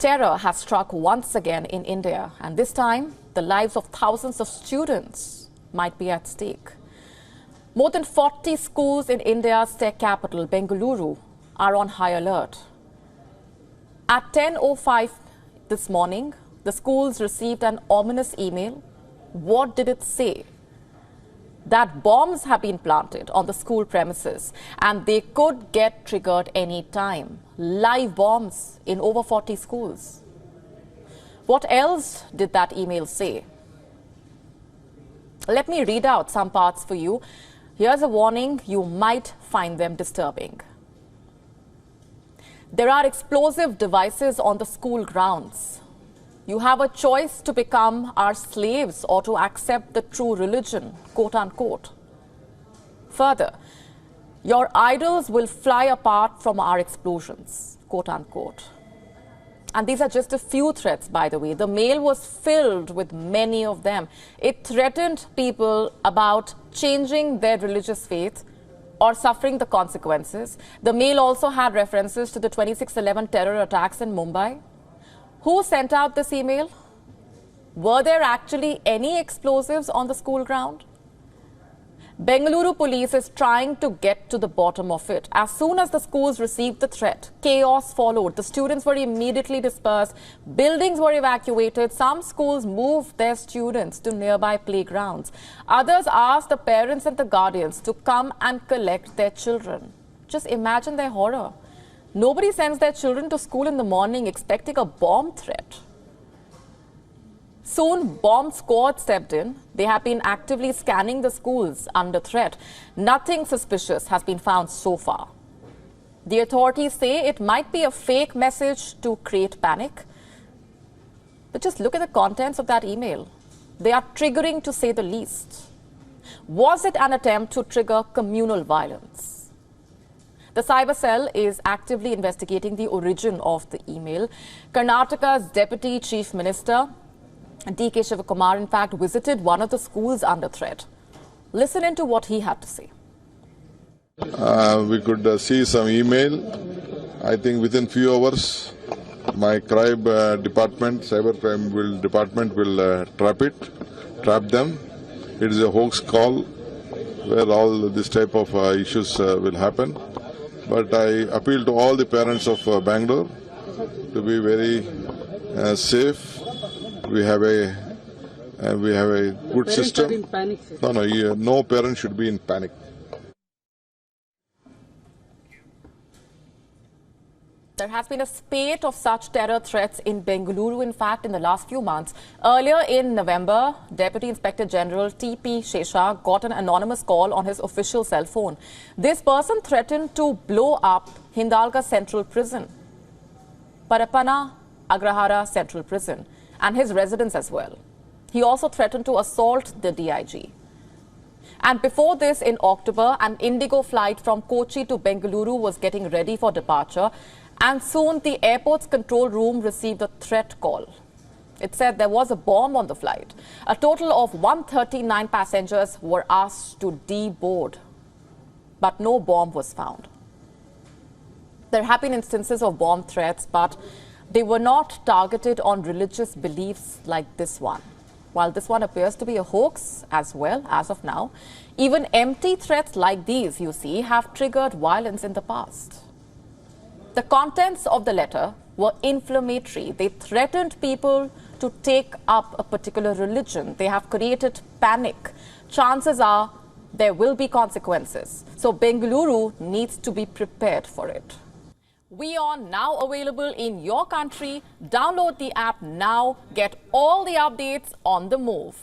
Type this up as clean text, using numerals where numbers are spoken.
Terror has struck once again in India, and this time the lives of thousands of students might be at stake. More than 40 schools in India's tech capital, Bengaluru, are on high alert. At 10:05 this morning, the schools received an ominous email. What did it say? That bombs have been planted on the school premises and they could get triggered any time. Live bombs in over 40 schools. What else did that email say? Let me read out some parts for you. Here's a warning, you might find them disturbing. There are explosive devices on the school grounds. You have a choice to become our slaves or to accept the true religion, quote unquote. Further, your idols will fly apart from our explosions, quote unquote. And these are just a few threats, by the way. The mail was filled with many of them. It threatened people about changing their religious faith or suffering the consequences. The mail also had references to the 26/11 terror attacks in Mumbai. Who sent out this email? Were there actually any explosives on the school ground? Bengaluru police is trying to get to the bottom of it. As soon as the schools received the threat, chaos followed. The students were immediately dispersed. Buildings were evacuated. Some schools moved their students to nearby playgrounds. Others asked the parents and the guardians to come and collect their children. Just imagine their horror. Nobody sends their children to school in the morning expecting a bomb threat. Soon, bomb squad stepped in. They have been actively scanning the schools under threat. Nothing suspicious has been found so far. The authorities say it might be a fake message to create panic. But just look at the contents of that email. They are triggering, to say the least. Was it an attempt to trigger communal violence? The cyber cell is actively investigating the origin of the email. Karnataka's Deputy Chief Minister, D.K. Shivakumar, in fact, visited one of the schools under threat. Listen into what he had to say. We could see some email. I think within few hours, my crime department, cybercrime department will trap them. It is a hoax call where all this type of issues will happen. But I appeal to all the parents of Bangalore to be very safe. We have a good system. In panic, No parent should be in panic. There has been a spate of such terror threats in Bengaluru, in fact, in the last few months. Earlier in November, Deputy Inspector General T.P. Shesha got an anonymous call on his official cell phone. This person threatened to blow up Hindalga Central Prison, Parapana Agrahara Central Prison, and his residence as well. He also threatened to assault the DIG. And before this, in October, an Indigo flight from Kochi to Bengaluru was getting ready for departure. And soon the airport's control room received a threat call. It said there was a bomb on the flight. A total of 139 passengers were asked to deboard, but no bomb was found. There have been instances of bomb threats, but they were not targeted on religious beliefs like this one. While this one appears to be a hoax as well as of now, even empty threats like these, you see, have triggered violence in the past. The contents of the letter were inflammatory. They threatened people to take up a particular religion. They have created panic. Chances are there will be consequences. So Bengaluru needs to be prepared for it. WION now available in your country. Download the app now. Get all the updates on the move.